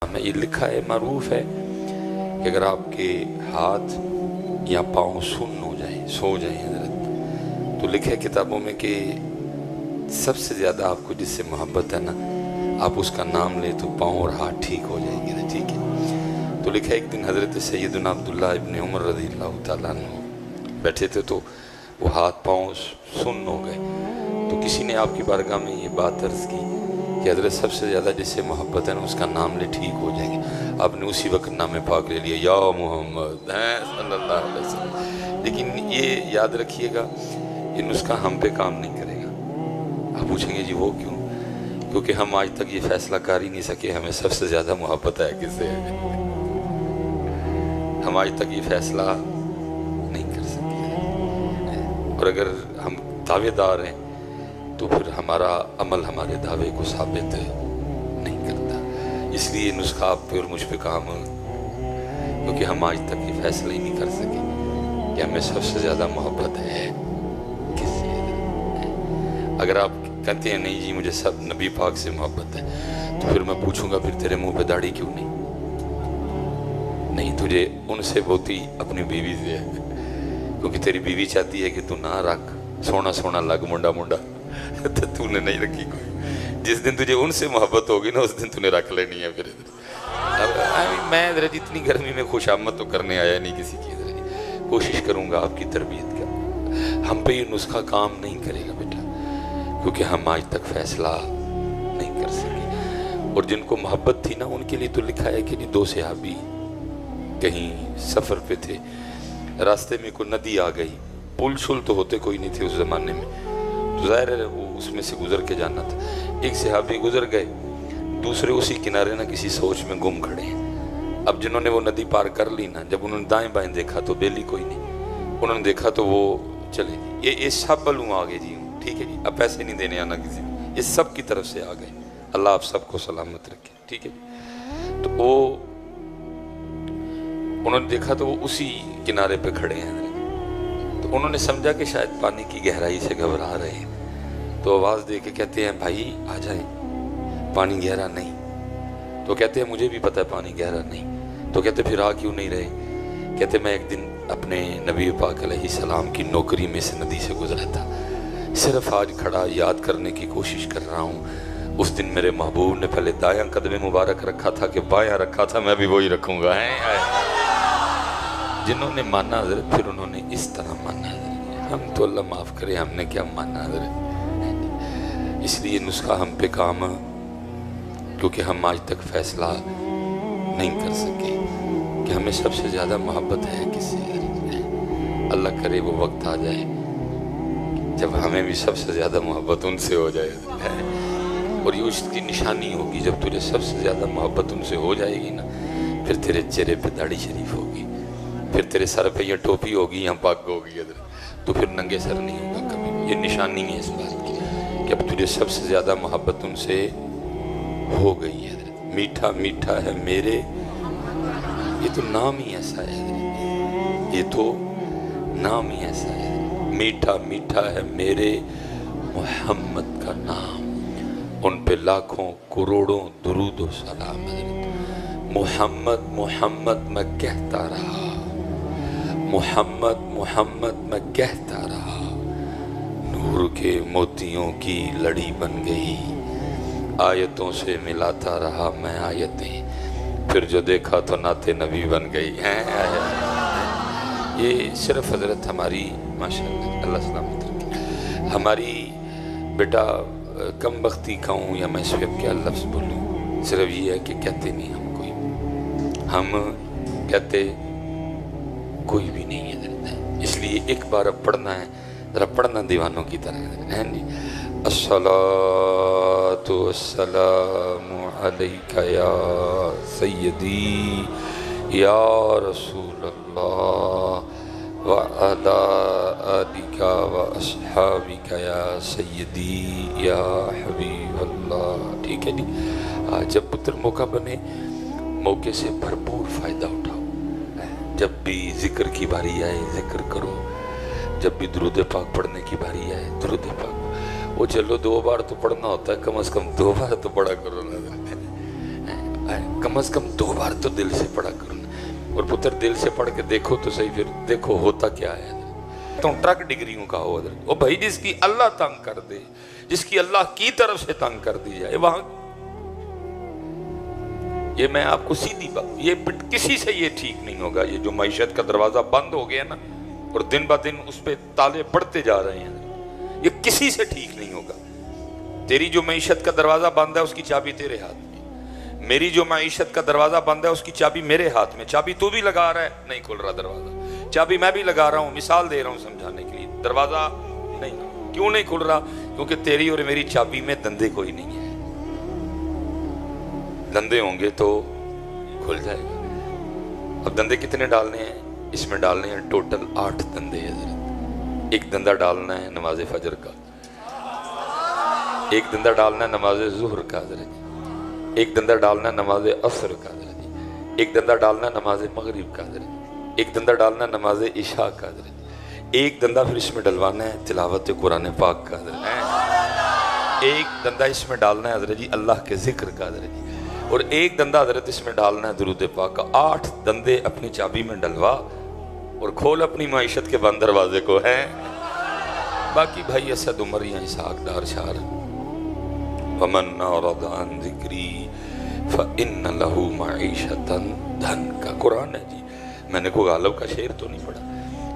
में ये लिखा है, मारूफ है कि अगर आपके हाथ या पाँव सुन्न हो जाए, सो जाए हजरत, तो लिखा है किताबों में कि सबसे ज़्यादा आपको जिससे मोहब्बत है ना, आप उसका नाम ले तो पाँव और हाथ ठीक हो जाएंगे ना। ठीक है, तो लिखा है एक दिन हज़रत सैयदना अब्दुल्लाह इब्न उमर रज़ियल्लाहु ताला अन्हु बैठे थे, तो वो हाथ पाँव सुन्न हो गए। तो किसी ने आपकी बारगाह में ये बात अर्ज़ की कि हज़रत सबसे ज़्यादा जिससे मोहब्बत है ना, उसका नाम ले ठीक हो जाएंगे। आपने उसी वक्त नाम पाक ले लिया, या मोहम्मद सल्लल्लाहु अलैहि वसल्लम। लेकिन ये याद रखिएगा, ये नुस्खा हम पे काम नहीं करेगा। आप पूछेंगे जी वो क्यों? क्योंकि हम आज तक ये फैसला कर ही नहीं सके हमें सबसे ज़्यादा मोहब्बत है किससे। हम आज तक ये फैसला नहीं कर सके, और अगर हम दावेदार हैं तो फिर हमारा अमल हमारे दावे को साबित नहीं करता। इसलिए नुस्खा आप पे और मुझ पे काम, क्योंकि हम आज तक ये फैसला ही नहीं कर सके कि हमें सबसे ज़्यादा मोहब्बत है किससे। अगर आप कहते हैं नहीं जी मुझे सब नबी पाक से मोहब्बत है, तो फिर मैं पूछूंगा फिर तेरे मुंह पे दाढ़ी क्यों नहीं? नहीं, तुझे उनसे होती अपनी बीवी से है, क्योंकि तेरी बीवी चाहती है कि तू ना रख, सोना सोना लग मुंडा मुंडा, तो तूने नहीं रखी कोई। जिस दिन तुझे उनसे मोहब्बत होगी ना, उस दिन तूने रख लेनी है। फिर मैं इधर जितनी गर्मी में खुशामद तो करने आया नहीं किसी की, इधर कोशिश करूंगा आपकी तरबियत का। हम पे ये नुस्खा काम नहीं करेगा बेटा, क्योंकि हम आज तक फैसला नहीं कर सके। और जिनको मोहब्बत थी ना, उनके लिए तो लिखा है कि दो सहाबी कहीं सफ़र पे थे, रास्ते में कोई नदी आ गई, पुल शुल तो होते कोई नहीं थे उस ज़माने में, तो ज़ाहिर है वो उसमें से गुजर के जाना था। एक सहाबी गुजर गए, दूसरे उसी किनारे ना किसी सोच में गुम खड़े हैं। अब जिन्होंने वो नदी पार कर ली ना, जब उन्होंने दाएं बाएं देखा तो बेली कोई नहीं, उन्होंने देखा तो वो चले, ये सब बलूँ आ गए जी, ठीक है जी, अब पैसे नहीं देने आना किसी को, ये सब की तरफ से आ गए। अल्लाह आप सबको सलामत रखे, ठीक है जी। तो वो उन्होंने देखा तो वो उसी किनारे पे खड़े हैं, तो उन्होंने समझा कि शायद पानी की गहराई से घबरा रहे हैं, तो आवाज़ दे के कहते हैं भाई आ जाए, पानी गहरा नहीं। तो कहते हैं मुझे भी पता है पानी गहरा नहीं। तो कहते फिर आ क्यों नहीं रहे? कहते मैं एक दिन अपने नबी पाक अलैहिस्सलाम की नौकरी में से नदी से गुजरा था, सिर्फ आज खड़ा याद करने की कोशिश कर रहा हूँ। उस दिन मेरे महबूब ने पहले दायां कदम मुबारक रखा था कि बायां रखा था, मैं भी वही रखूँगा। जिन्होंने माना हज़रत, फिर उन्होंने इस तरह माना हज़रत। हम तो अल्लाह माफ़ करे, हमने क्या माना हज़रत। इसलिए नुस्खा हम पे काम, क्योंकि हम आज तक फैसला नहीं कर सके कि हमें सबसे ज़्यादा मोहब्बत है किससे। अल्लाह करे वो वक्त आ जाए जब हमें भी सबसे ज़्यादा मोहब्बत उनसे हो जाए, और ये उसकी निशानी होगी। जब तुझे सबसे ज़्यादा मोहब्बत उनसे हो जाएगी ना, फिर तेरे चेहरे पे दाढ़ी शरीफ होगी, फिर तेरे सर पे ये टोपी होगी, यहाँ पग होगी, तो फिर नंगे सर नहीं होगा कभी। ये निशानी है इस बात की कि अब तुझे सबसे ज़्यादा मोहब्बत उनसे हो गई है। मीठा मीठा है मेरे, ये तो नाम ही ऐसा है, ये तो नाम ही ऐसा है। मीठा मीठा है मेरे मोहम्मद का नाम, उन पे लाखों करोड़ों दुरूद व सलाम। मोहम्मद मोहम्मद मैं कहता रहा, मोहम्मद मोहम्मद मैं कहता रहा, नूर के मोतियों की लड़ी बन गई, आयतों से मिलाता रहा मैं आयतें, फिर जो देखा तो नाते नबी बन गई। ये सिर्फ हजरत हमारी माशाअल्लाह अल्लाह सलामत रखे, हमारी बेटा कम बख्ती कहूँ या मैं इस पर क्या लफ्ज़ बोलूँ, सिर्फ ये है कि कहते नहीं हम कोई, हम कहते कोई भी नहीं है। इसलिए एक बार अब पढ़ना है, ज़रा पढ़ना दीवानों की तरह है नहीं। अस्सलातु वस्सलामु अलैका या सय्यदी या रसूलल्लाह व अला आलिका व अस्हाबिका या सय्यदी या हबीबल्लाह। ठीक है जी। जब पुत्र मौका बने, मौके से भरपूर फ़ायदा उठाओ। जब भी जिक्र की बारी आए जिक्र करो, जब भी दुरूद पाक पढ़ने की बारी आए दुरूद पाक, वो चलो 2 बार तो पढ़ना होता है, कम से कम 2 बार तो पढ़ा करो ना। कम से कम 2 बार तो दिल से पढ़ा करो ना। और पुत्र दिल से पढ़ के देखो तो सही, फिर देखो होता क्या है। तो ट्रक डिग्रियों का हो वो भाई, जिसकी अल्लाह तंग कर दे, जिसकी अल्लाह की तरफ से तंग कर दी जाए, वहां ये मैं आपको सीधी बात, ये किसी से ये ठीक नहीं होगा। ये जो मईशत का दरवाजा बंद हो गया ना, और दिन ब दिन उस पर ताले पड़ते जा रहे हैं, ये किसी से ठीक नहीं होगा। तेरी जो मईशत का दरवाजा बंद है उसकी चाबी तेरे हाथ में, मेरी जो मईशत का दरवाजा बंद है उसकी चाबी मेरे हाथ में। चाबी तू भी लगा रहा है, नहीं खुल रहा दरवाजा, चाबी मैं भी लगा रहा हूं, मिसाल दे रहा हूं समझाने के लिए। दरवाजा नहीं, क्यों नहीं खुल रहा? क्योंकि तेरी और मेरी चाबी में धंधे कोई नहीं है। धंधे होंगे तो खुल जाएगा। अब धंधे कितने डालने हैं? इसमें डालने हैं टोटल 8 धंधे हैं। एक धंधा डालना है नमाज फजर का, एक धंधा डालना है नमाज जुहर का, एक धंधा डालना है नमाज असर का, एक धंधा डालना है नमाज मगरिब का, एक धंधा डालना है नमाज इशा का, एक धंधा फिर इसमें डलवाना है तिलावत कुरान पाक का, एक धंधा इसमें डालना है हज़रत जी अल्लाह के जिक्र का, और एक धंधा हज़रत इसमें डालना है दुरूद पाक का। 8 धंधे अपनी चाबी में डलवा और खोल अपनी माइशत के बंद दरवाजे को है। बाकी भाई असद उमर या इसहाक डार शार वमन औरदान जिक्री फ़इन्न लहू मईशतन धन का कुरान है जी। मैंने को गालब का शेर तो नहीं पढ़ा,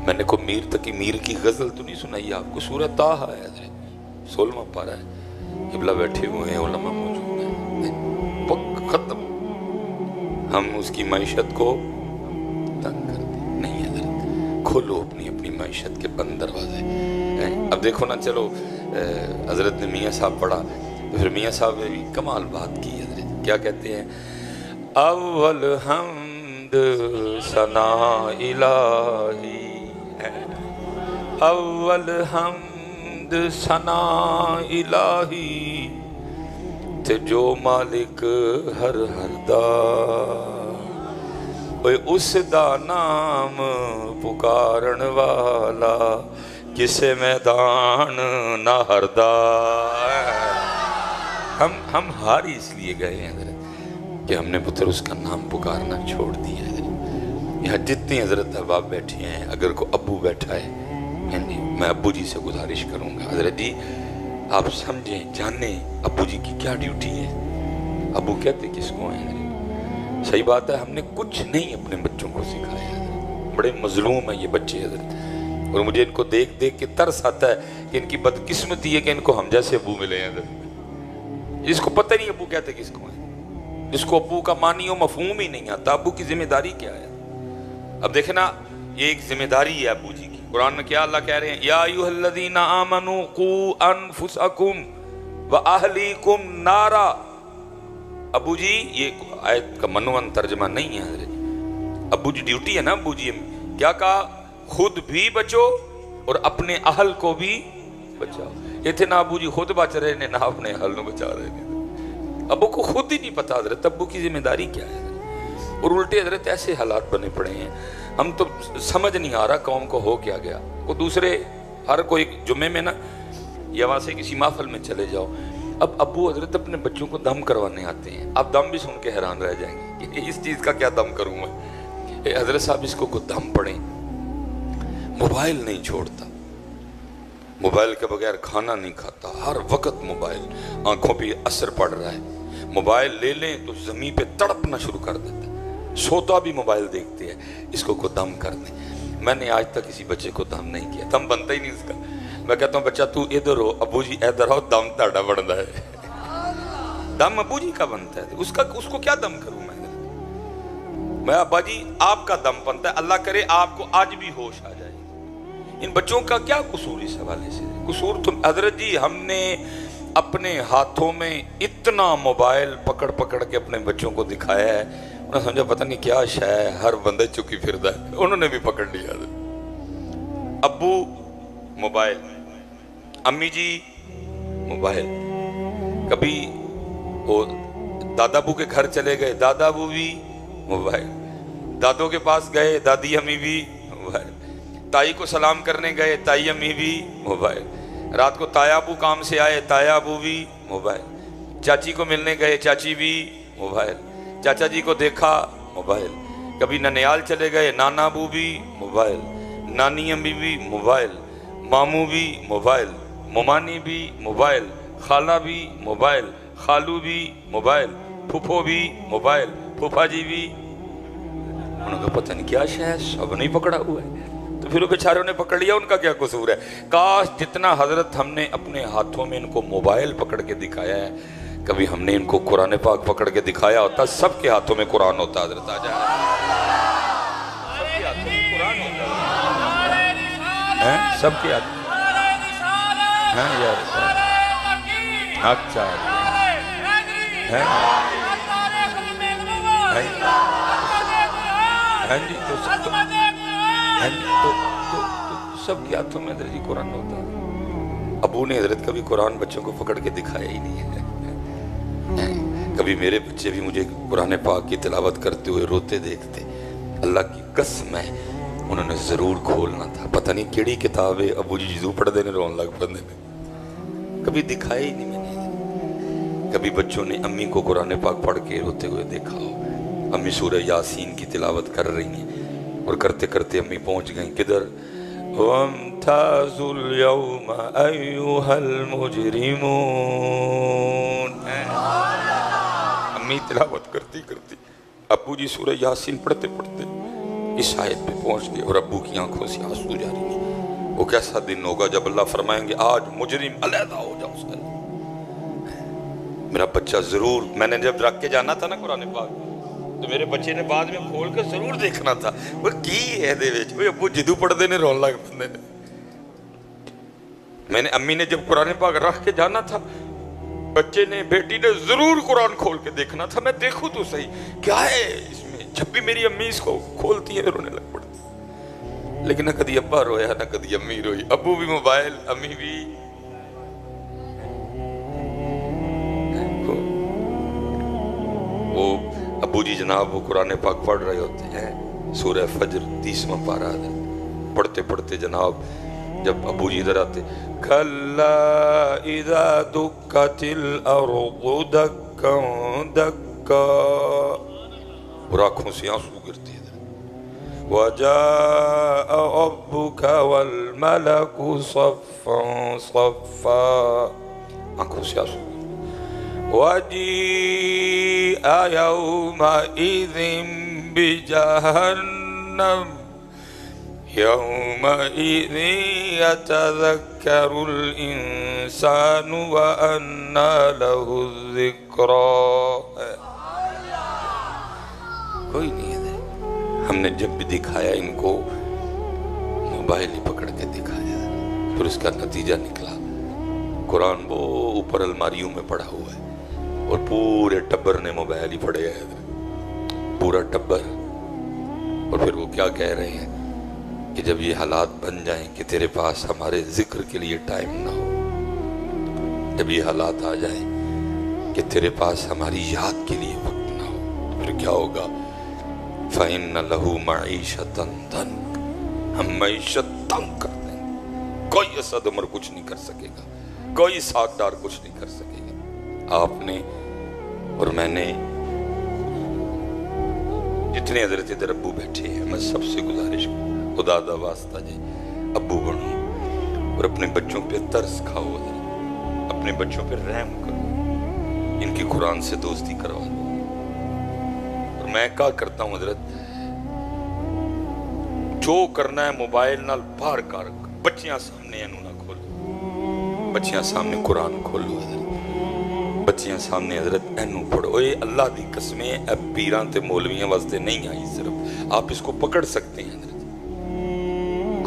मैंने को मीर तकी मीर की गजल तो नहीं सुनाई आपको। सूरत ताहा है 16वां पारा है, किबला बैठे हुए हैं, उलमा मौजूद हैं, खत्म। हम उसकी मईशत को तंग करते नहीं है। खोलो अपनी अपनी मईशत के बंद दरवाजे। अब देखो ना, चलो हजरत ने मियाँ साहब पढ़ा तो फिर मियाँ साहब ने भी कमाल बात की हजरत। क्या कहते हैं? अव्वल हम्द सना इलाही, अव्वल हम्द सना इलाही ते जो मालिक हर दा, उस दा नाम पुकारन वाला किसे मैदान ना हरदा। हम हार इसलिए गए हैं कि हमने पुत्र उसका नाम पुकारना छोड़ दिया है। यहाँ जितनी हजरत अहबाब बैठे हैं, अगर को अब्बू बैठा है, मैं अब्बू जी से गुजारिश करूँगा हजरत जी आप समझें, जानें अब्बू जी की क्या ड्यूटी है। अब्बू कहते किसको हैं? सही बात है, हमने कुछ नहीं अपने बच्चों को सिखाया। बड़े मजलूम है ये बच्चे हजरत, और मुझे इनको देख देख के तरस आता है कि इनकी बदकिस्मती है कि इनको हम जैसे अब्बू मिले हैं जिसको पता नहीं अब्बू कहते किसको है, जिसको अब्बू का मानियो मफहूम ही नहीं आता। अब्बू की जिम्मेदारी क्या है? अब देखे ना, ये एक जिम्मेदारी है अब्बू जी की। कुरान में क्या अल्लाह कह रहे हैं? या अय्युहल्लज़ीना आमनू कू अनफुसकुम व अहलीकुम नारा। अब्बू जी, ये आयत का मनोवन तर्जमा नहीं है हजरत। अब्बू जी ड्यूटी है ना, अब्बू जी क्या कहा? खुद भी बचो और अपने अहल को भी बचाओ। इतने ना अब्बू जी खुद बच रहे ने, ना अपने अहल को बचा रहे ने। अब्बू को खुद ही नहीं पता हजरत अब्बू की जिम्मेदारी क्या है। और उल्टे हजरत ऐसे हालात बने पड़े हैं, हम तो समझ नहीं आ रहा कौम को हो क्या गया। को दूसरे हर कोई जुम्मे में ना, या वहाँ से किसी महफिल में चले जाओ, अब अब्बू हजरत अपने बच्चों को दम करवाने आते हैं। आप दम भी सुन के हैरान रह जाएंगे कि इस चीज़ का क्या दम करूँ मैं। हजरत साहब इसको दम पड़े, मोबाइल नहीं छोड़ता, मोबाइल के बगैर खाना नहीं खाता, हर वक्त मोबाइल, आंखों पे असर पड़ रहा है। मोबाइल ले लें तो ज़मीन पे तड़पना शुरू कर देता है, सोता भी मोबाइल देखते हैं। इसको को दम कर दें। मैंने आज तक किसी बच्चे को दम नहीं किया, दम बनता ही नहीं उसका। मैं कहता हूँ बच्चा तू इधर हो, अबू जी इधर हो, दम ताड़ा बनता है। दम अबू जी का बनता है, उसको क्या दम करूँ मैं अब्बा जी आपका दम बनता है। अल्लाह करे आपको आज भी होश आ जाए। इन बच्चों का क्या कसूर इस हवाले से? कसूर तो हजरत जी हमने अपने हाथों में इतना मोबाइल पकड़ पकड़ के अपने बच्चों को दिखाया है, उन्होंने समझा पता नहीं क्या शाय हर बंदे चुकी फिरदा है, उन्होंने भी पकड़ लिया। अब्बू मोबाइल, अम्मी जी मोबाइल, कभी वो दादा बू के घर चले गए, दादा बू भी मोबाइल, दादों के पास गए, दादी अम्मी भी मोबाइल, ताई को सलाम करने गए, ताई अम्मी भी मोबाइल, रात को ताया अबू काम से आए, ताया अबू भी मोबाइल, चाची को मिलने गए, चाची भी मोबाइल, चाचा जी को देखा मोबाइल, कभी ननियाल चले गए, नाना अबू भी मोबाइल, नानी अम्मी भी मोबाइल, मामू भी मोबाइल, मोमानी भी मोबाइल, खाला भी मोबाइल, खालू भी मोबाइल, फूफो भी मोबाइल, फूफा जी भी। उन्होंने कहा पता नहीं क्या शायद सब नहीं पकड़ा हुआ है। तो फिर वो बेचारों ने पकड़ लिया, उनका क्या कसूर है। काश जितना हजरत हमने अपने हाथों में इनको मोबाइल पकड़ के दिखाया है, कभी हमने इनको कुरान पाक पकड़ के दिखाया होता, सबके हाथों में कुरान होता। हजरत आजा सबके हाथों में कुरान होता है, सबके हाथ हैं यार। अच्छा है जी, तो सबके हाथों में हजरत जी कुरान होता है। अबू ने हजरत कभी कुरान बच्चों को पकड़ के दिखाया ही नहीं है। कभी मेरे बच्चे भी मुझे कुरान पाक की तिलावत करते हुए रोते देखते, अल्लाह की कसम है उन्होंने जरूर खोलना था। पता नहीं केड़ी किताब है, अबू जी जू पढ़ते ने रोन लग पड़ते ने, कभी दिखाया ही नहीं मैंने। कभी बच्चों ने अम्मी को कुरान पाक पढ़ के रोते हुए देखा हो, अम्मी सूरह यासीन की तिलावत कर रही हैं और करते करते अम्मी पहुंच गई किधर, वम्ताजुल यौम अय्युहल मुजरिमून। अम्मी तिलावत करती करती अब्बू जी सूरह यासीन पढ़ते पढ़ते इस आयत पे पहुंच गए और अब्बू की आंखों से आंसू जा रही हैं। वो कैसा दिन होगा जब अल्लाह फरमाएंगे आज मुजरिम अलहदा हो जाओ उसका। मेरा बच्चा जरूर, मैंने जब रख के जाना था ना कुरान पाक, तो मेरे बच्चे ने बाद में खोल के जरूर देखना था वो की है दे विच। वो अब्बू जिदू पढ़ते ने रोन लग पड़ते ने। मैंने अम्मी ने जब कुरान पाक रख के जाना था, बच्चे ने बेटी ने जरूर कुरान खोल के देखना था, मैं देखूं तो सही क्या है इसमें। जब भी मेरी अम्मी इसको खोलती है रोने लग पड़ती, लेकिन ना कभी अब्बा रोया ना कभी अम्मी रोई। अब्बू भी मोबाइल, अम्मी भी। वो अबू जी जनाब वो कुरान पाक पढ़ रहे होते हैं, सूरह फज्र 30वां पारा है, पढ़ते पढ़ते जनाब जब अबू जी इधर आते, कल्ला इज़ा दुक्कतिल अर्दु दक्कन दक्का, और आंखों से आंसू गिरते हैं। वजाअ रब्बुका वल मलकु सफ़्फ़न सफ़्फ़ा, आंखों से आंसू। वजीअ यौमइज़िन बिजहन्नम यौमइज़िन यतज़क्करुल इंसानु व अन्ना लहु ज़िक्रा। कोई नहीं है, हमने जब भी दिखाया इनको मोबाइल ही पकड़ के दिखाया, फिर उसका नतीजा निकला कुरान वो ऊपर अलमारियों में पड़ा हुआ है और पूरे टब्बर ने मोबाइल ही पड़े है, पूरा टब्बर। और फिर वो क्या कह रहे हैं कि जब ये हालात बन जाएं कि तेरे पास हमारे जिक्र के लिए टाइम ना हो, जब ये हालात आ जाएं कि तेरे पास हमारी याद के लिए वक्त ना हो, तो फिर क्या होगा। फ़इन्न लहू मईशतन दंक, हम मईशत तंग कर देंगे, कोई असद उमर कुछ नहीं कर सकेगा, कोई सागदार कुछ नहीं कर सकेगा। आपने और मैंने जितने हजरत इधर अब्बू बैठे हैं, मैं सबसे गुजारिश खुदा दा वास्ता जी अब्बू बनो और अपने बच्चों पे तरस खाओ, अपने बच्चों पे रहम करो, इनकी कुरान से दोस्ती करवा दो। और मैं क्या करता हूँ हजरत, जो करना है मोबाइल नाल बाहर कर, बच्चियां सामने इनू ना खोलो, बच्चियां सामने कुरान खोलो हजरत, बच्चियां सामने हजरत इनू पढ़ो। ये अल्लाह दी कसमें पीरां ते मौलवियां वास्ते नहीं आई, सिर्फ आप इसको पकड़ सकते हैं हजरत,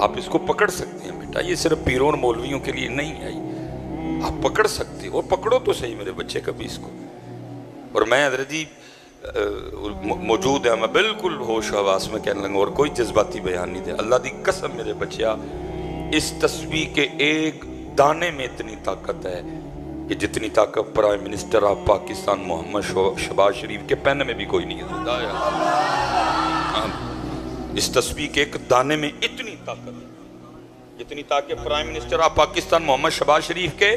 आप इसको पकड़ सकते हैं बेटा, ये सिर्फ पीरों और मौलवियों के लिए नहीं आई, आप पकड़ सकते हो, पकड़ो तो सही मेरे बच्चे कभी इसको। और मैं हजरत जी मौजूद है, मैं बिल्कुल होश हवास में कहने लगा और कोई जज्बाती बयान नहीं दे। अल्लाह दी कसम मेरे बच्चिया, इस तस्वीर के एक दाने में इतनी ताकत है कि जितनी ताकत prime minister of Pakistan Mohammad Shahbaz Sharif के पेन में भी कोई नहीं है। इस तस्वीर के एक दाने में इतनी ताकत है, जितनी ताकत prime minister of Pakistan Mohammad Shahbaz Sharif के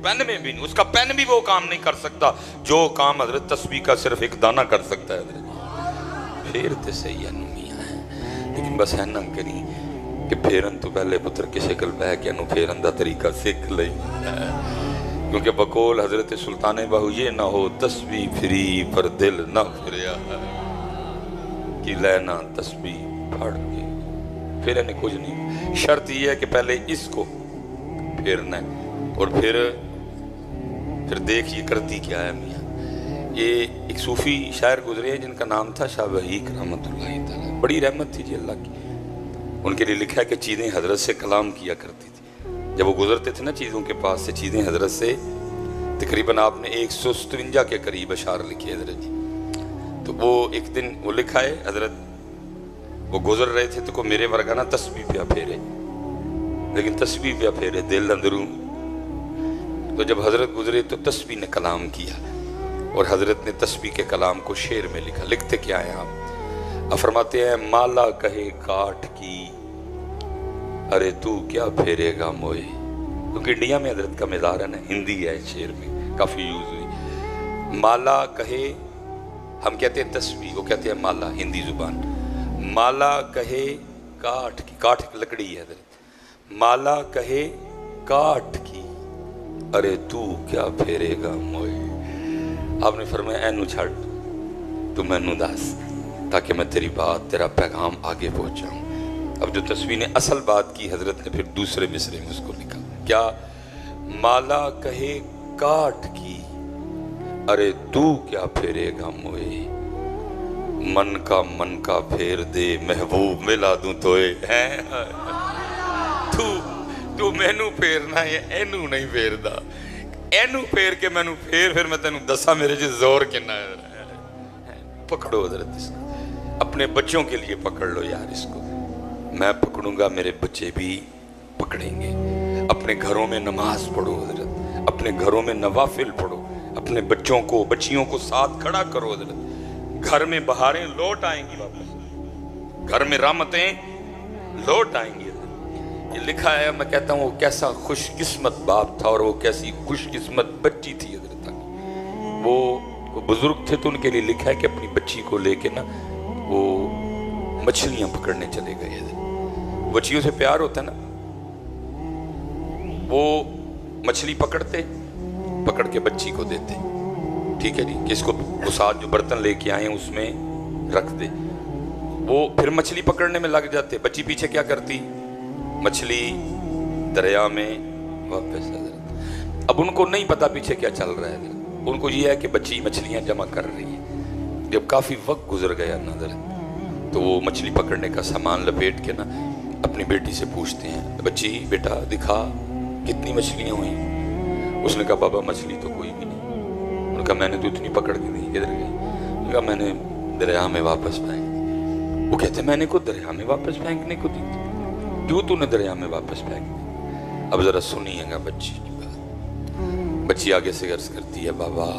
पेन में भी नहीं, उसका पेन भी वो काम नहीं कर सकता जो काम हजरत तस्बीह का सिर्फ एक दाना कर सकता है हजरत। फिर तो सही है मियां है, लेकिन बस है ना करी कि फेरन तो पहले पुत्र की शक्ल बह के फेरन का तरीका सीख ले, क्योंकि बकोल हजरत सुल्तान बाहू ये ना हो तस्बीह फिरी पर दिल ना फिरिया कि लेना तस्बीह फाड़ के फिर इन्हें कुछ नहीं। शर्त ये है कि पहले इसको फेरना है और फिर देखिए करती क्या है मियाँ। ये एक सूफी शायर गुजरे हैं जिनका नाम था शाह वहीक रहमतुल्लाह तआला, बड़ी रहमत थी जी अल्लाह की। उनके लिए लिखा है कि चीज़ें हजरत से कलाम किया करती थी। जब वो गुजरते थे ना चीज़ों के पास से, चीज़ें हजरत से तकरीबन आपने 157 के करीब अशार लिखे हजरत जी। तो वो एक दिन वो लिखा है हजरत वो गुजर रहे थे तो को मेरे वर्गा ना तस्बीह पे फेरे, लेकिन तस्बीह पे फेरे दिल अंदरूं। तो जब हजरत गुजरे तो तस्बीह ने कलाम किया और हजरत ने तस्बीह के कलाम को शेर में लिखा। लिखते क्या है आप फरमाते हैं माला कहे काट की अरे तू क्या फेरेगा मोए, क्योंकि इंडिया में हजरत का मज़ार है ना, हिंदी है शेर में काफ़ी यूज हुई। माला कहे हम कहते हैं तस्बीह, वो कहते हैं माला हिंदी जुबान। माला कहे काठ की, काठ की लकड़ी है हजरत, माला कहे काठ की अरे तू क्या फेरेगा मोए। आपने फरमाया ऐनू छड़ तू मैनू दस ताकि मैं तेरी बात तेरा पैगाम आगे पहुंचाऊं। अब जो तस्वीर ने असल बात की हजरत ने फिर दूसरे मिसरे में उसको लिखा क्या, माला कहे काठ की अरे तू क्या फेरेगा मोए, मन का फेर दे महबूब मिला दूं तोए। तू मैनू फेरना है एनू नहीं फेरदा, एनू फेर के मैनू फेर फिर मैं तेनू दसा मेरे च जोर कितना है। पकड़ो हजरत इसको, अपने बच्चों के लिए पकड़ लो यार इसको। मैं पकड़ूंगा मेरे बच्चे भी पकड़ेंगे। अपने घरों में नमाज पढ़ो हजरत, अपने घरों में नवाफिल पढ़ो, अपने बच्चों को बच्चियों को साथ खड़ा करो हजरत। घर में बहारें लौट आएंगी वापस, घर में रहमतें लौट आएंगी। ये लिखा है, मैं कहता हूँ वो कैसा खुशकिस्मत बाप था और वो कैसी खुशकिस्मत बच्ची थी हजरत। वो बुजुर्ग थे तो उनके लिए लिखा है कि अपनी बच्ची को लेके ना वो मछलियां पकड़ने चले गए थे। बच्चियों से प्यार होता है ना, वो मछली पकड़ते, पकड़ के बच्ची को देते, ठीक है जी, कि इसको वो साथ जो बर्तन लेके आए हैं उसमें रख दे। वो फिर मछली पकड़ने में लग जाते, बच्ची पीछे क्या करती, मछली दरिया में वापस आ जाती। अब उनको नहीं पता पीछे क्या चल रहा है, उनको ये है कि बच्ची मछलियां जमा कर रही है। जब काफ़ी वक्त गुजर गया नजर तो वो मछली पकड़ने का सामान लपेट के ना अपनी बेटी से पूछते हैं, बच्ची बेटा दिखा कितनी मछलियां हुई। उसने कहा बाबा मछली तो कोई भी नहीं। उन्होंने कहा मैंने तो इतनी पकड़ के नहीं, किधर गई? उन्होंने कहा मैंने दरिया में वापस फेंक। वो कहते मैंने को दरिया में वापस फेंकने को दी, क्यों तूने दरिया में वापस फेंक दी? अब जरा सुनिएगा बच्ची की बात। बच्ची आगे से अर्ज करती है, बाबा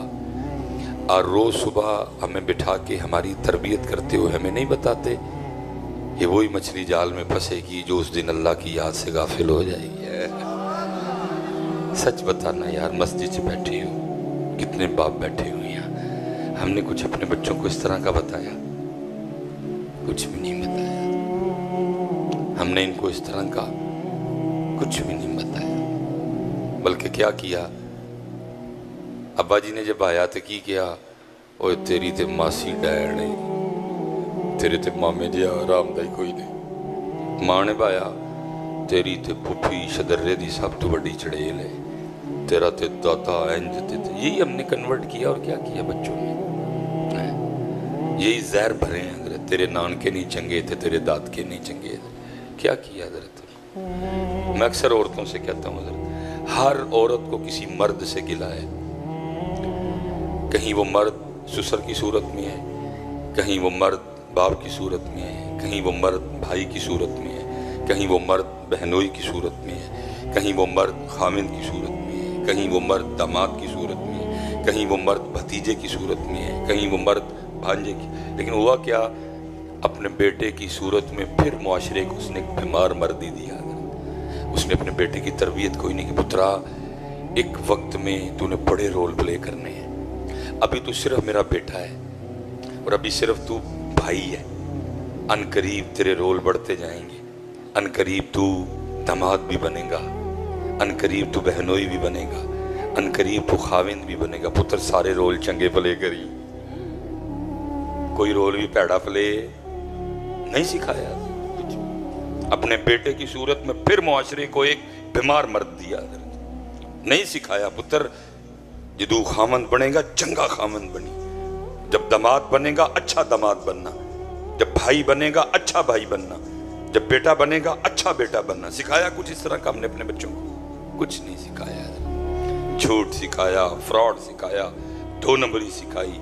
और रोज सुबह हमें बिठा के हमारी तरबियत करते हुए हमें नहीं बताते कि वही मछली जाल में फंसेगी जो उस दिन अल्लाह की याद से गाफिल हो जाएगी। सच बताना यार, मस्जिद से बैठे हो, कितने बाप बैठे हुए हैं, हमने कुछ अपने बच्चों को इस तरह का बताया? कुछ भी नहीं बताया। हमने इनको इस तरह का कुछ भी नहीं बताया, बल्कि क्या किया, अब्बा जी ने जब आया तो की किया, ओए तेरी ते मासी डैड ने, तेरे ते मामे जी आरामदाई कोई नहीं। मां ने पाया तेरी ते फुफी शदर्रे दी सब तो बड़ी चड़ेल है, तेरा ते दादा इंज ते। यही हमने कन्वर्ट किया और क्या किया बच्चों में, यही जहर भरे हैं हजरत। तेरे नानके नहीं चंगे थे, तेरे दाद के नहीं चंगे थे, क्या किया हजरत। मैं अक्सर औरतों से कहता हूँ हजरत, हर औरत को किसी मर्द से गिला है। कहीं वो मर्द ससुर की सूरत में है, कहीं वो मर्द बाप की सूरत में है, कहीं वो मर्द भाई की सूरत में है, कहीं वो मर्द बहनोई की सूरत में है, कहीं वो मर्द खामिद की सूरत में है, कहीं वो मर्द दामाद की सूरत में है, कहीं वो मर्द भतीजे की सूरत में है, कहीं वो मर्द भांजे की। लेकिन हुआ क्या, अपने बेटे की सूरत में फिर मुआशरे को उसने एक बीमार मर्दी दिया। उसने अपने बेटे की तरबियत कोई नहीं कि पुत्रा एक वक्त में तूने बड़े रोल प्ले करने हैं। अभी तू सिर्फ मेरा बेटा है और अभी सिर्फ तू भाई है। अनकरीब तेरे रोल बढ़ते जाएंगे, अनकरीब तू दामाद भी बनेगा, अनकरीब तू बहनोई भी बनेगा, अनकरीब तू खाविंद भी बनेगा। पुत्र सारे रोल चंगे प्ले करी, कोई रोल भी पैड़ा प्ले नहीं सिखाया। अपने बेटे की सूरत में फिर मुआशरे को एक बीमार मर्द दिया, नहीं सिखाया। पुत्र जदू खामंद बनेगा चंगा खामंद बनी, जब दामाद बनेगा अच्छा दामाद बनना, जब भाई बनेगा अच्छा भाई बनना, जब बेटा बनेगा अच्छा बेटा बनना। सिखाया कुछ इस तरह का हमने अपने बच्चों को? कुछ नहीं सिखाया। झूठ सिखाया, फ्रॉड सिखाया, दो नंबरी सिखाई,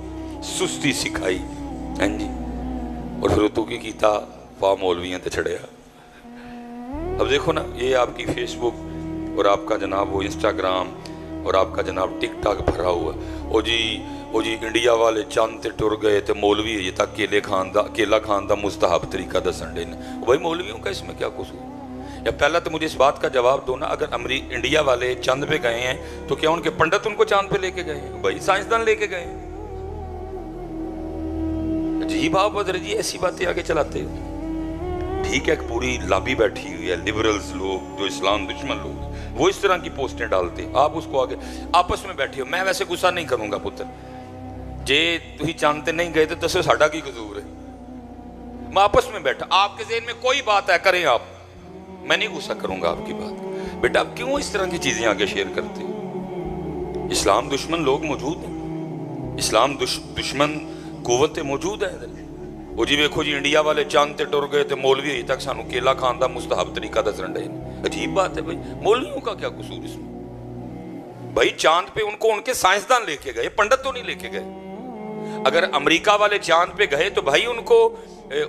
सुस्ती सिखाई, हैं जी। और फिर तू की कीता वाह मौलवियां ते छड़िया। अब देखो ना, ये आपकी फेसबुक और आपका जनाब वो इंस्टाग्राम और आपका जनाब टिकटॉक भरा हुआ। ओ जी इंडिया वाले चंद ते टुर गए तो मौलवी अजे तक केला खान दा मुस्तहब तरीका दसन दे। भाई मौलवियों का इसमें क्या कसूर? या पहला तो मुझे इस बात का जवाब दो ना, अगर इंडिया वाले चांद पे गए हैं तो क्या उनके पंडित उनको चांद पे लेके गए हैं? भाई साइंसदान लेके गए हैं। अजीब आप बदर जी ऐसी बातें आगे चलाते हो। ठीक है, पूरी लॉबी बैठी हुई है, लिबरल्स लोग जो इस्लाम दुश्मन लोग, वो इस तरह की पोस्टें डालते, आप उसको आगे आपस में बैठे हो। मैं वैसे गुस्सा नहीं करूंगा पुत्र, जे तुम चांदते नहीं गए तो दसो साडा की कसूर है। मैं आपस में बैठा, आपके ज़हन में कोई बात है करें आप, मैं नहीं गुस्सा करूंगा आपकी बात। बेटा आप क्यों इस तरह की चीजें आगे शेयर करते हो? इस्लाम दुश्मन लोग मौजूद हैं, इस्लाम दुश्मन कुव्वतें मौजूद है। वो जी वेखो जी इंडिया वाले चांद ते टुर गए तो मौलवी अजे तक सानू केला खान का मुस्तहब तरीका दसन डे। अजीब बात है भाई, मौलवियों का क्या कसूर इसमें? भाई चांद पे उनको उनके साइंसदान लेके गए, पंडित तो नहीं लेके गए। अगर अमेरिका वाले चांद पे गए तो भाई उनको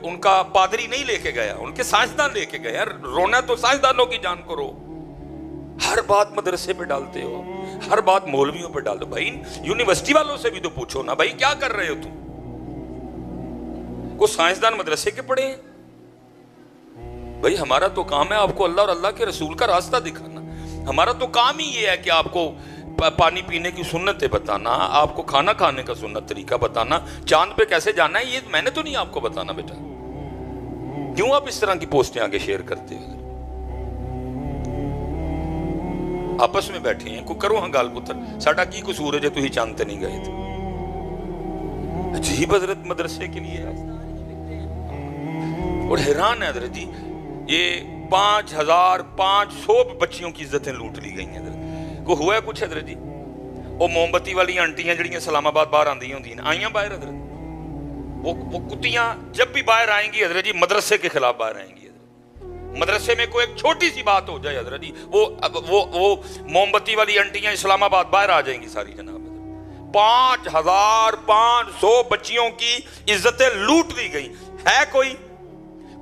उनका पादरी नहीं लेके गया, उनके साइंसदान लेके गए। यार रोना तो साइंसदानों की जान को रो। हर बात मदरसे पे डालते हो, हर बात मौलवियों पे डाल दो। भाई यूनिवर्सिटी वालों से भी तो पूछो ना, भाई क्या कर रहे हो तुम? को साइंसदान मदरसे के पढ़े हैं? भाई हमारा तो काम है आपको अल्लाह और अल्लाह के रसूल का रास्ता दिखाना। हमारा तो काम ही ये है कि आपको पानी पीने की सुन्नतें बताना, आपको खाना खाने का सुन्नत तरीका बताना, चांद पे कैसे जाना है ये मैंने तो नहीं आपको बताना। बेटा क्यों आप इस तरह की पोस्टें आगे शेयर करते हो? आपस में बैठे हैं, को करो हाँ गाल पुत्र, साडा की कसूर है जो तुम चांद नहीं गए थे? अजीब हजरत मदरसे के लिए। और हैरान है हजरत जी, ये 5500 बच्चियों की इज्जतें लूट ली गई हैं। को हुआ है कुछ हजरत जी? वो मोमबत्ती वाली आंटियां जड़ियां इस्लामाबाद बाहर आंदी होंदी हैं, आईयां बाहर हजरत। वो कुत्तियां जब भी बाहर आएंगी हजरत जी मदरसे के खिलाफ बाहर आएंगी। मदरसे में कोई एक छोटी सी बात हो जाए हजरत जी, वो मोमबत्ती वाली आंटियां इस्लामाबाद बाहर आ जाएंगी सारी जनाब। 5500 बच्चियों की इज्जतें लूट ली गई है।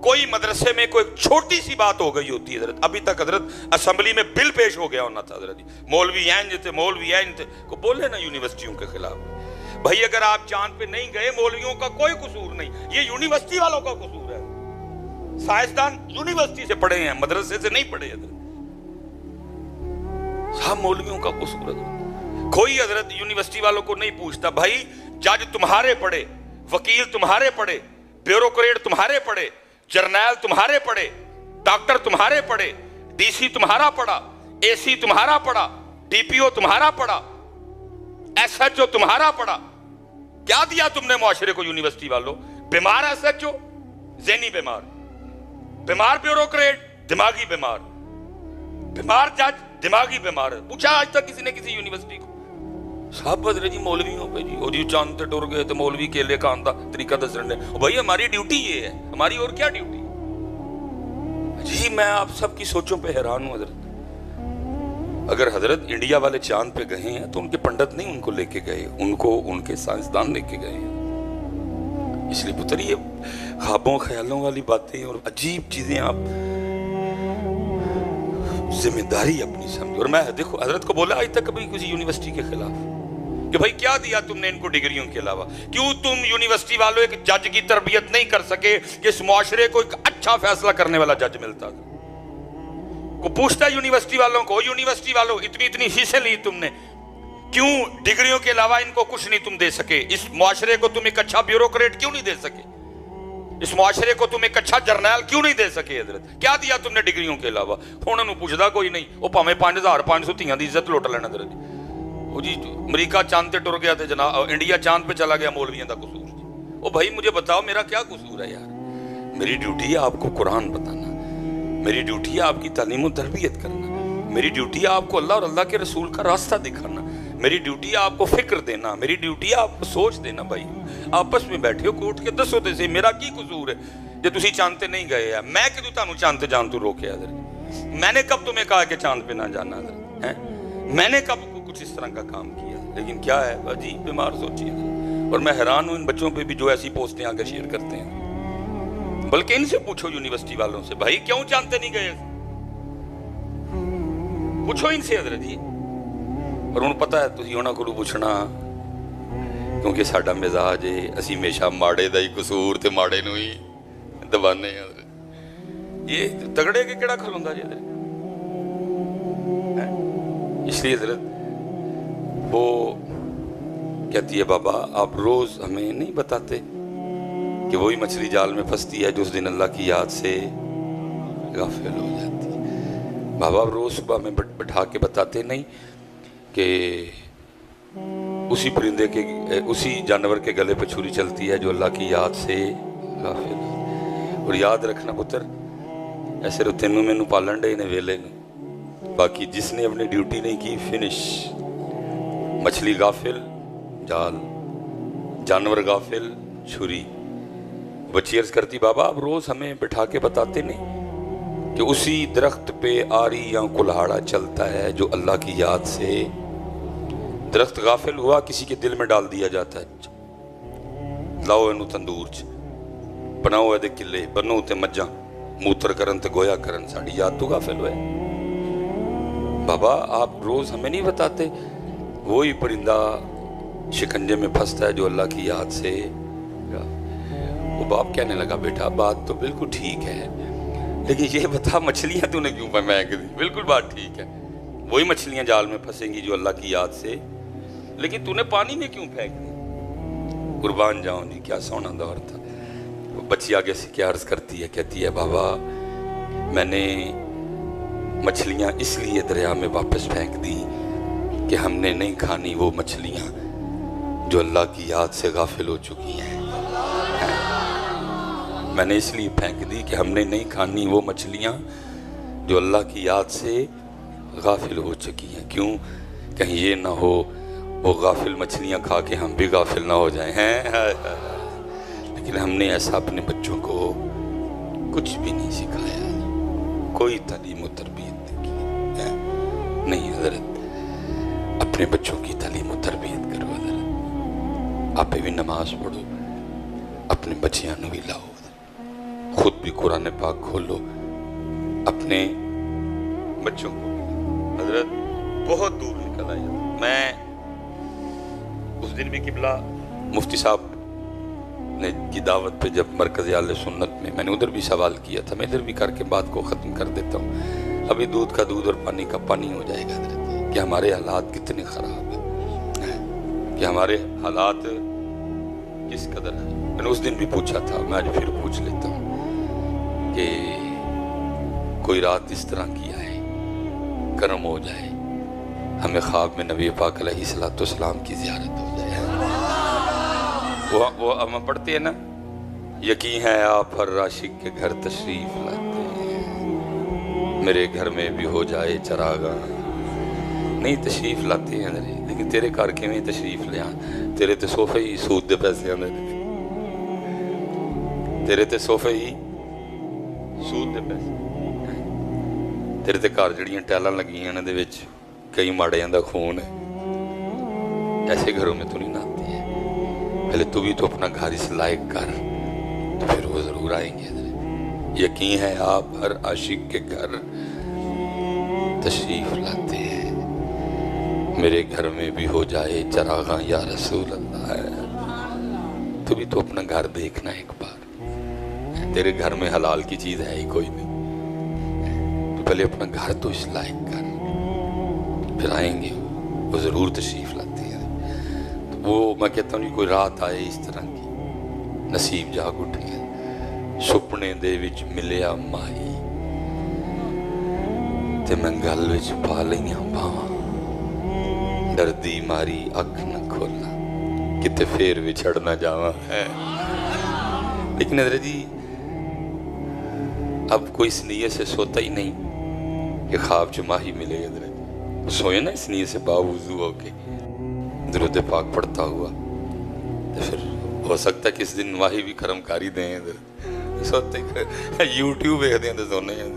कोई मदरसे में कोई छोटी सी बात हो गई होती है हजरत, अभी तक हजरत असेंबली में बिल पेश हो गया होना था हजरत, मौलवी थे को बोले ना यूनिवर्सिटियों के खिलाफ। भाई अगर आप चांद पे नहीं गए मौलवियों का कोई कसूर नहीं, ये यूनिवर्सिटी वालों का कसूर है। साइंसदान यूनिवर्सिटी से पढ़े हैं, मदरसे से नहीं पढ़े हजरत, सब मौलवियों का कसूर है। कोई हजरत यूनिवर्सिटी वालों को नहीं पूछता भाई जज तुम्हारे पढ़े, वकील तुम्हारे पढ़े, ब्यूरोक्रेट तुम्हारे पढ़े, जर्नैल तुम्हारे पढ़े, डॉक्टर तुम्हारे पढ़े, डीसी तुम्हारा पढ़ा, एसी तुम्हारा पढ़ा, डीपीओ तुम्हारा पढ़ा, एसएचओ तुम्हारा पढ़ा। क्या दिया तुमने मुआशरे को यूनिवर्सिटी वालों? बीमार एसएचओ, ज़हनी बीमार ब्यूरोक्रेट, दिमागी बीमार जज, दिमागी बीमार। पूछा आज तक किसी ने किसी यूनिवर्सिटी को? सब बदले जी मौलवियों पे जी। और जी चांद ते टुर गए तो मौलवी केले खान का तरीका दसन दे। भाई हमारी ड्यूटी ये है, हमारी और क्या ड्यूटी जी? मैं आप सबकी सोचों पे हैरान हूं हजरत। अगर हजरत इंडिया वाले चांद पे गए हैं तो उनके पंडित नहीं उनको लेके गए, उनको उनके साइंसदान लेके गए हैं। इसलिए पुत्र ये ख्वाबों ख्यालों वाली बातें और अजीब चीजें आप जिम्मेदारी अपनी समझो। और मैं देखो हजरत को बोला आज तक कभी किसी यूनिवर्सिटी के खिलाफ कि भाई क्या दिया तुमने इनको डिग्रियों के अलावा? क्यों तुम यूनिवर्सिटी वालों एक जज की तरबियत नहीं कर सके कि इस मुआशरे को एक अच्छा फैसला करने वाला जज मिलता? को पूछता है यूनिवर्सिटी वालों को, यूनिवर्सिटी वालों इतनी इतनी फीसें ली तुमने, क्यों डिग्रियों के अलावा इनको कुछ नहीं तुम दे सके? इस मुआशरे को तुम एक अच्छा ब्यूरोक्रेट क्यों नहीं दे सके? इस मुआशरे को तुम एक अच्छा जर्नैल क्यों नहीं दे सके? हजरत क्या दिया तुमने डिग्रियों के अलावा? उन्होंने पूछता कोई नहीं, वो भावें 5,500 धीयां की इज्जत लुट लेना। हजरत वो जी अमरीका चांद पे टुर गया थे जनाब, इंडिया चांद पे चला गया, मौलवियों का कसूर। ओ भाई मुझे बताओ मेरा क्या कसूर है यार? मेरी ड्यूटी है आपको कुरान बताना, मेरी ड्यूटी है आपकी तालीम और तरबियत करना, मेरी ड्यूटी है आपको अल्लाह और अल्लाह के रसूल का रास्ता दिखाना, मेरी ड्यूटी है आपको फिक्र देना, मेरी ड्यूटी है आपको सोच देना। भाई आपस में बैठे हो कोर्ट के दसो ते मेरा की कसूर है जे तुसी चांद पे नहीं गए? है मैं कि तुहानू चांद पे जान तू रोके? मैंने कब तुम्हें कहा कि चांद पे ना जाना है? मैंने कब कुछ इस तरह का काम किया? लेकिन क्या है अजीब बीमार सोचिए। और मैं हैरान हूं इन बच्चों पे भी जो ऐसी पोस्टें आगे शेयर करते हैं। बल्कि इनसे पूछो यूनिवर्सिटी वालों से, भाई क्यों चांद नहीं गए? पूछो इनसे हजरत जी। और उन्हें पता है तुसी उन्हां कोलों पुछना, क्योंकि साडा मिजाज है असीं हमेशा माड़े दा ही कसूर ते माड़े नूं ही दबाने हैं। ये तगड़े के केड़ा खलोंदा जी? इसलिए हजरत वो कहती है बाबा आप रोज हमें नहीं बताते कि वही मछली जाल में फंसती है जो उस दिन अल्लाह की याद से गाफिल हो जाती है। बाबा आप रोज सुबह में बैठा के बताते नहीं कि उसी परिंदे के उसी जानवर के गले पे छुरी चलती है जो अल्लाह की याद से गाफिल हो। और याद रखना पुत्र, ऐसे तो तेनू मैनू पालन डे ने वेले ने, बाकी जिसने अपनी ड्यूटी नहीं की फिनिश। मछली गाफिल जाल, जानवर गाफिल छुरी। बच्ची अर्ज करती बाबा आप रोज हमें बिठा के बताते नहीं कि उसी दरख्त पे आरी या कुल्हाड़ा चलता है जो अल्लाह की याद से। दरख्त गाफिल हुआ किसी के दिल में डाल दिया जाता है, लाओ इनू तंदूर च बनाओ एदे किले बनो ते मज्जां मूत्र करन ते गोया करन, साड़ी याद तो गाफिल हुए। बाबा आप रोज हमें नहीं बताते वही परिंदा शिकंजे में फंसता है जो अल्लाह की याद से। वो बाप कहने लगा बेटा बात तो बिल्कुल ठीक है, लेकिन ये बता मछलियां तूने क्यों फेंक दी? बिल्कुल बात ठीक है, वही मछलियां जाल में फंसेंगी जो अल्लाह की याद से, लेकिन तूने पानी में क्यों फेंक दी? कुर्बान जाऊं जी, क्या सोना दौर था। वो बच्ची आगे से क्या अर्ज करती है, कहती है बाबा मैंने मछलियां इसलिए दरिया में वापस फेंक दी कि हमने नहीं खानी वो मछलियां जो अल्लाह की याद से गाफिल हो चुकी हैं। मैंने इसलिए फेंक दी कि हमने नहीं खानी वो मछलियां जो अल्लाह की याद से गाफिल हो चुकी हैं। क्यों? कहीं ये ना हो वो गाफिल मछलियां खा के हम भी गाफिल ना हो जाएं हैं। लेकिन हमने ऐसा अपने बच्चों को कुछ भी नहीं सिखाया, कोई तालीम और तरबियत नहीं। हजरत अपने बच्चों की तालीम और तरबियत करो। हजरत आप भी नमाज पढ़ो, अपने बच्चियां नूं भी लाओ, खुद भी कुरान पाक खोलो, अपने बच्चों को। हजरत बहुत दूर निकल आया। मैं उस दिन भी किबला मुफ्ती साहब ने की दावत पे जब मरकज़ आले सुन्नत में, मैंने उधर भी सवाल किया था, मैं इधर भी करके बात को ख़त्म कर देता हूँ। अभी दूध का दूध और पानी का पानी हो जाएगा हजरत, कि हमारे हालात कितने ख़राब हैं, कि हमारे हालात किस कदर है। मैंने उस दिन भी पूछा था, मैं आज फिर पूछ लेता हूँ कि कोई रात इस तरह की आए, करम हो जाए, हमें ख्वाब में नबी पाक अलैहिस्सलाम की ज़ियारत हो जाए। वो हम पढ़ते हैं ना, यकीन है आप हर आशिक के घर तशरीफ लाते हैं, मेरे घर में भी हो जाए चरागा। नहीं तशरीफ लाते हैं लेकिन तेरे घर किवें तशरीफ लिया? तेरे ते सोफे ही सूद दे पैसे आंदे, तेरे ते सोफे ही सूद दे पैसे, तेरे ते घर जड़ियां टैलां लगियां ने दे विच कई माड़ियां दा खून है। ऐसे घरों में तो नहीं नाती है। पहले तू भी तो अपना घर इस लायक कर, तो फिर वो जरूर आएंगे। यकीन है आप हर आशिक के घर तशरीफ लाते हैं, मेरे घर में भी हो जाए चरागा या रसूल अल्लाह। तू भी तो अपना घर देखना एक बार, तेरे घर में हलाल की चीज है ही कोई नहीं, तो پہلے اپنا گھر تو اصلاح کر، پھر آئیں گے، وہ ضرور تشریف لاتے ہیں۔ تو وہ میں کہتا ہوں کوئی رات آئے اس طرح کی، نصیب جاگ اٹھے، سپنے دے وچ ملیا مائی تے میں گل وچ پا لئیاں باواں، دردی ماری اکھ نہ کھولا کتے پھر وچھڑ نہ جاواں ہے۔ لیکن حضرت جی اب کوئی اس نیت سے سوتا ہی نہیں کہ خواب چ ماہی ملے گا، حضرت سوئے نا اس نیت سے باوضو ہو کے درود پاک پڑھتا ہوا، تو پھر ہو سکتا ہے کہ اس دن ماہی بھی کرم کاری دیں، حضرت سوتے یوٹیوب ویکھ دیں تو سونے ہیں،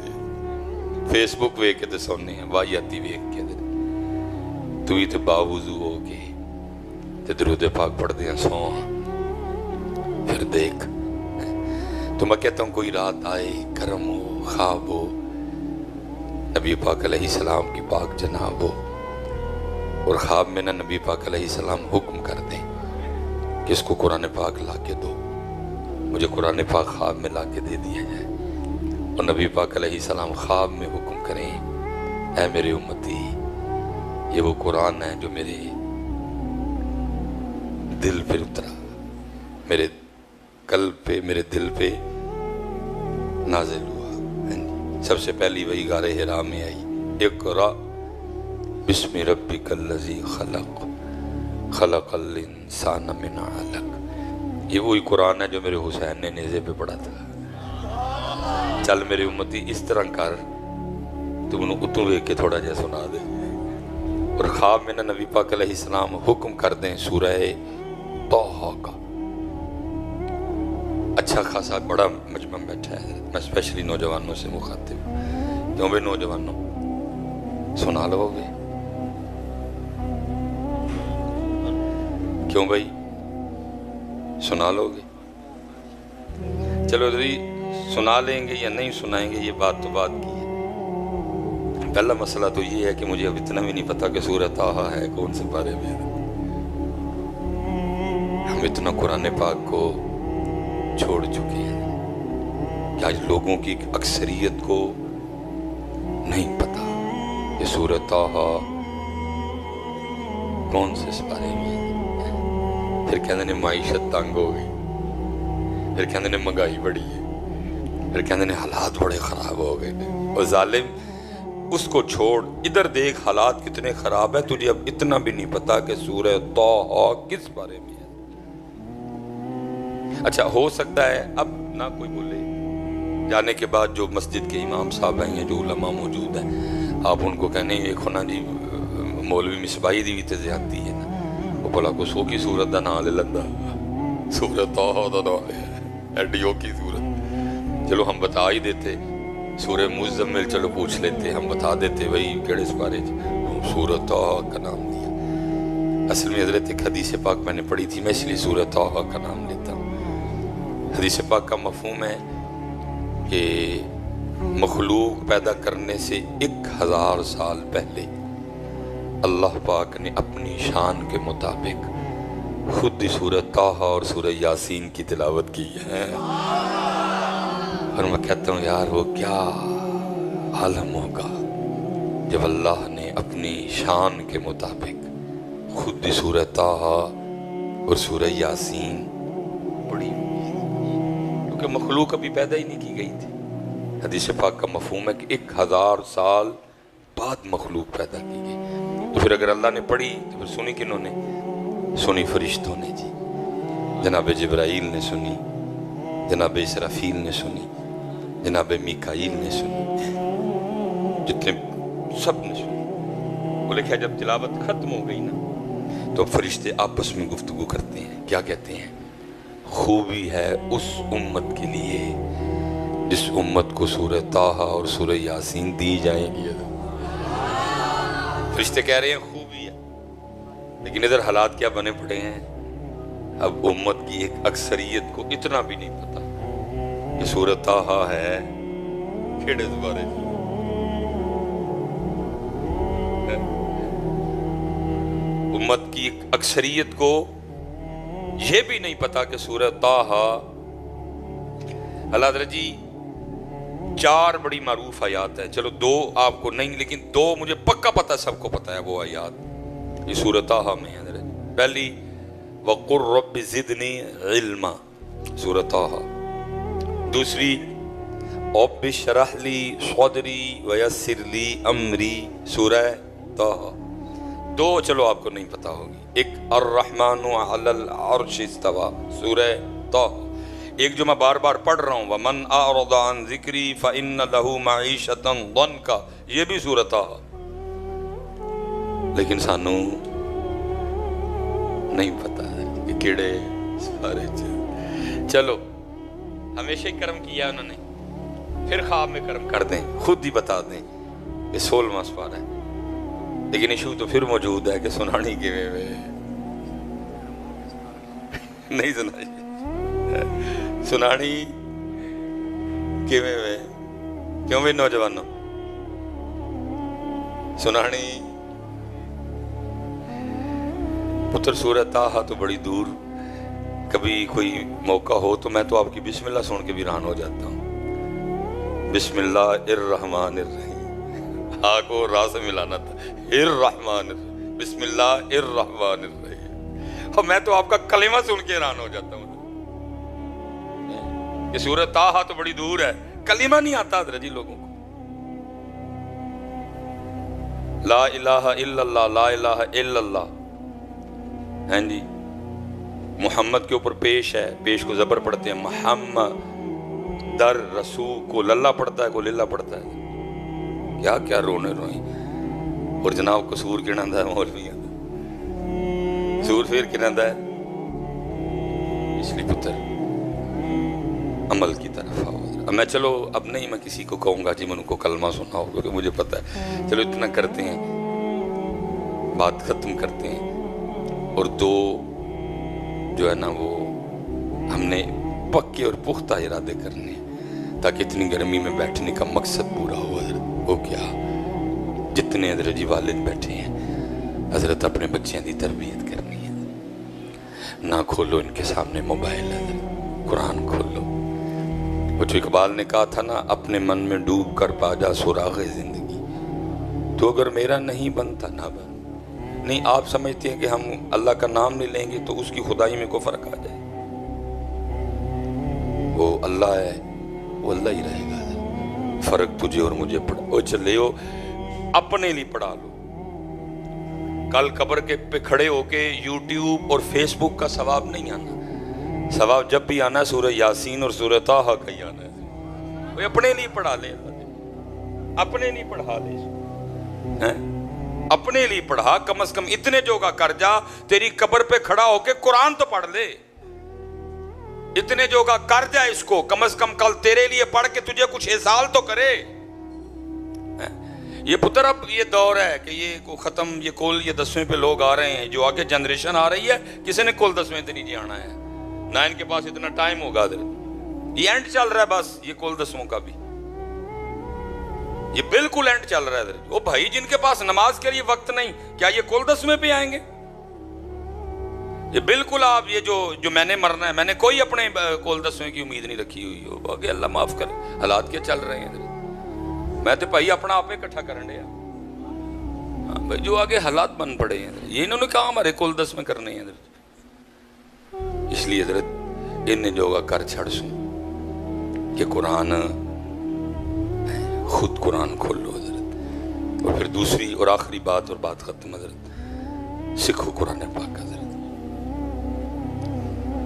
فیس بک ویکھ کے تو سونے ہیں، واہیاتی ویکھ کے حضرت تو ہی تو باوضو ہو کے تے درود پاک پڑھ دیں سو، پھر دیکھ۔ تو میں کہتا ہوں کوئی رات آئے، کرم ہو، خواب ہو، نبی پاک علیہ السلام کی پاک جناب ہو، اور خواب میں نہ نبی پاک علیہ السلام حکم کر دیں کہ اس کو قرآن پاک لا کے دو، مجھے قرآن پاک خواب میں لا کے دے دیا جائے، اور نبی پاک علیہ السلام خواب میں حکم کریں اے میرے امتی یہ وہ قرآن ہے جو میرے دل پہ اترا، میرے قلب پہ، میرے دل پہ نازل ہوا۔ سب سے پہلی وہی غار حرا میں آئی، اقرا بسم ربک الذی خلق خلق الانسان من علق، یہ وہی قرآن ہے جو میرے حسین نے نیزے پہ پڑھا تھا۔ چل میرے امتی اس طرح کر، تو انہوں اتوں ویک کے تھوڑا جا سنا دے، اور خواب میں نبی پاک علیہ السلام حکم کر دیں سورہ طٰہٰ کا۔ اچھا خاصا بڑا مجمع بیٹھا ہے، میں اسپیشلی نوجوانوں سے مخاطب ہوں، کیوں بھائی نوجوانوں سنا لو گے؟ کیوں بھائی سنا لو گے؟ چلو جی سنا لیں گے یا نہیں سنائیں گے یہ بات تو بات کی ہے۔ پہلا مسئلہ تو یہ ہے کہ مجھے اب اتنا بھی نہیں پتا کہ سورہ طٰہٰ ہے کون سے پارے میں۔ ہم اتنا قرآن پاک کو چھوڑ چکے ہیں کہ آج لوگوں کی اکثریت کو نہیں پتا کہ سورہ طٰہٰ کون سے سپارے میں ہے۔ پھر کہتے ہیں معیشت تنگ ہو گئی، پھر کہتے ہیں مہنگائی بڑی ہے، پھر کہتے ہیں حالات بڑے خراب ہو گئے، اور ظالم اس کو چھوڑ ادھر دیکھ حالات کتنے خراب ہیں، تجھے اب اتنا بھی نہیں پتا کہ سورہ طٰہٰ کس بارے میں ہے۔ اچھا ہو سکتا ہے اب نہ کوئی بولے، جانے کے بعد جو مسجد کے امام صاحب ہیں یا جو علماء موجود ہیں آپ ان کو کہنے یہ کھونا جی مولوی مصباحی دی بھی تے زیادتی ہے نا، وہ بھلا کو سو کی صورت دا نام لے لندا، سورہ طٰہٰ دا نام لے ایڈیو کی صورت، چلو ہم بتا ہی دیتے، سورہ مزمل چلو پوچھ لیتے، ہم بتا دیتے وہی کیڑے سپارے سورہ طٰہٰ کا نام دیا۔ اصل میں حضرت ایک حدیث پاک میں نے پڑھی تھی، میں اس لیے سورہ طٰہٰ کا نام لیتا ہوں۔ حدیث پاک کا مفہوم ہے کہ مخلوق پیدا کرنے سے 1000 سال پہلے اللہ پاک نے اپنی شان کے مطابق خود سورہ طٰہٰ اور سورہ یاسین کی تلاوت کی ہے، اور میں کہتا ہوں یار وہ کیا عالم ہوگا جب اللہ نے اپنی شان کے مطابق خود سورہ طٰہٰ اور سورہ یاسین پڑھی، کیونکہ مخلوق ابھی پیدا ہی نہیں کی گئی تھی۔ حدیث پاک کا مفہوم ہے کہ 1000 سال بعد مخلوق پیدا کی گئی، تو پھر اگر اللہ نے پڑھی تو پھر سنی کنہوں نے؟ سنی فرشتوں نے جی، جناب جبرائیل نے سنی، جناب اسرافیل نے سنی، جناب میکائیل نے سنی، جتنے سب نے سنی۔ وہ لکھا جب تلاوت ختم ہو گئی نا تو فرشتے آپس میں گفتگو کرتے ہیں، کیا کہتے ہیں؟ خوبی ہے اس امت کے لیے جس امت کو سورہ طٰہٰ اور سورہ یاسین دی جائیں گی۔ فرشتے کہہ رہے ہیں خوبی ہے، لیکن ادھر حالات کیا بنے پڑے ہیں، اب امت کی ایک اکثریت کو اتنا بھی نہیں پتا کہ سورہ طٰہٰ ہے کھیڑے دوبارے۔ امت کی ایک اکثریت کو یہ بھی نہیں پتا کہ سورہ طٰہٰ، اللہ حضرت جی 4 بڑی معروف آیات ہیں، چلو 2 آپ کو نہیں، لیکن 2 مجھے پکا پتہ، سب کو پتہ ہے وہ آیات یہ سورۃ طٰہٰ میں ہے۔ پہلی وَقُلْ رَبِّ زِدْنِی عِلْمًا سورۃ طٰہٰ، دوسری رَبِّ اشْرَحْ لِی صَدْرِی وَیَسِّرْ لِی أَمْرِی سورہ طٰہٰ۔ 2 چلو آپ کو نہیں پتہ ہوگی، ایک الرحمن علی العرش استویٰ سورہ طٰہٰ، ایک جو میں بار بار پڑھ رہا ہوں وَمَنْ أَعْرَضَ عَنْ ذِکْرِی فَإِنَّ لَهُ مَعِیشَةً ضَنْکًا، یہ بھی سورۃ طٰہٰ۔ لیکن سانوں نہیں پتہ ہے کہ کیڑے سارے چلو ہمیشہ ہی کرم کیا انہوں نے، پھر خواب میں کرم کر دیں، خود ہی بتا دیں کہ 16واں سپارہ ہے، لیکن ایشو تو پھر موجود ہے کہ سنانی کے میں نہیں سنا، سنانی کے میں کیوں بھی نوجوانوں سنانی پتر سورۃ طٰہٰ تو بڑی دور، کبھی کوئی موقع ہو تو میں تو آپ کی بسم اللہ سن کے بھی ران ہو جاتا ہوں۔ بسم اللہ الرحمن الرحیم، ہاں کو راہ سے ملانا تھا، الرحمن الرحیم، بسم اللہ الرحمن الرحیم، اور میں تو آپ کا کلمہ سن کے ران ہو جاتا ہوں۔ یہ سورۃ طٰہٰ تو بڑی دور ہے، کلمہ نہیں آتا حضرت جی لوگوں کو، لا الہ الا اللہ، لا الہ الا اللہ، ہیں جی محمد کے اوپر پیش ہے، پیش کو زبر پڑھتے ہیں، محمد در رسول کو للہ پڑھتا ہے، کو للہ پڑھتا ہے، کیا کیا رونے روئیں، اور جناب قصور کنندہ ہے مولویاں قصور پھر کنندہ ہے، اس لیے پتر عمل کی طرف آؤ۔ اب میں چلو اب نہیں میں کسی کو کہوں گا جی من کو کلمہ سناؤ، کیونکہ مجھے پتہ ہے، چلو اتنا کرتے ہیں، بات ختم کرتے ہیں، اور 2 جو ہے نا وہ ہم نے پکے اور پختہ ارادے کرنے ہیں تاکہ اتنی گرمی میں بیٹھنے کا مقصد پورا ہو۔ حضرت وہ کیا، جتنے حضرت جی والد بیٹھے ہیں، حضرت اپنے بچیاں دی تربیت کرنی ہے، نہ کھولو ان کے سامنے موبائل، حضرت قرآن کھولو۔ وہ جو اقبال نے کہا تھا نا، اپنے من میں ڈوب کر پا جا سراغ زندگی، تو اگر میرا نہیں بنتا نہ بن، نہیں آپ سمجھتے ہیں کہ ہم اللہ کا نام نہیں لیں گے تو اس کی خدائی میں کوئی فرق آ جائے، وہ اللہ ہے، وہ اللہ ہی رہے گا، فرق تجھے اور مجھے پڑا، وہ چلے ہو اپنے لیے پڑھا لو، کل قبر کے پہ کھڑے ہو کے یوٹیوب اور فیس بک کا ثواب نہیں آنا، ثواب جب بھی آنا ہے سورہ یاسین اور سورہ طٰہٰ کا ہی آنا ہے، وہ اپنے لیے پڑھا لے، اپنے لیے پڑھا لے، اپنے لیے پڑھا، کم از کم اتنے جوگا کر جا، تیری قبر پہ کھڑا ہو کے قرآن تو پڑھ لے، اتنے جوگا کر جا اس کو، کم از کم کل تیرے لیے پڑھ کے تجھے کچھ احسال تو کرے۔ یہ پتر اب یہ دور ہے کہ یہ کو ختم، یہ کل یہ 10ویں پہ لوگ آ رہے ہیں، جو آگے جنریشن آ رہی ہے، کسی نے کل 10ویں تے نہیں جی آنا ہے، نہ ان کے پاس اتنا ٹائم ہوگا، یہ اینڈ چل رہا ہے بس، یہ کل 10ویں کا بھی یہ بالکل اینڈ چل رہا ہے۔ وہ بھائی جن کے پاس نماز کے لیے وقت نہیں، کیا یہ کل 10ویں پہ آئیں گے؟ یہ بالکل آپ یہ جو میں نے مرنا ہے، میں نے کوئی اپنے کل 10ویں کی امید نہیں رکھی ہوئی ہو، باقی اللہ معاف کرے، حالات کے چل رہے ہیں، میں تو بھائی اپنا آپ اکٹھا کرنے ہیں، ہاں بھائی جو آگے حالات بن پڑے ہیں، یہ انہوں نے کہا ہمارے کل 10ویں کرنے ہیں، اس لیے حضرت ان جو کر چھڑ سوں کہ قرآن خود قرآن کھول لو حضرت، اور پھر دوسری اور آخری بات اور بات ختم حضرت، سکھو قرآن پاک حضرت،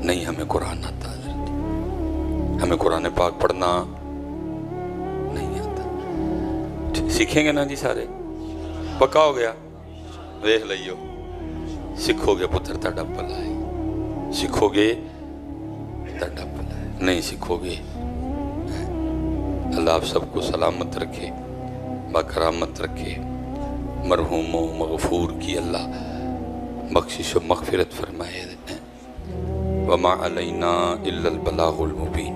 نہیں ہمیں قرآن آتا حضرت، ہمیں قرآن پاک پڑھنا نہیں آتا، سیکھیں گے نا جی سارے، پکا ہو گیا، دیکھ لئیو، سکھو گے پتر تاڑا پلائے، سکھو گے تاڑا پلائے، نہیں سکھو گے، اللہ آپ سب کو سلامت رکھے، باکرامت رکھے، مرحوم و مغفور کی اللہ بخشش و مغفرت فرمائے، وما علینا الا البلاغ المبین۔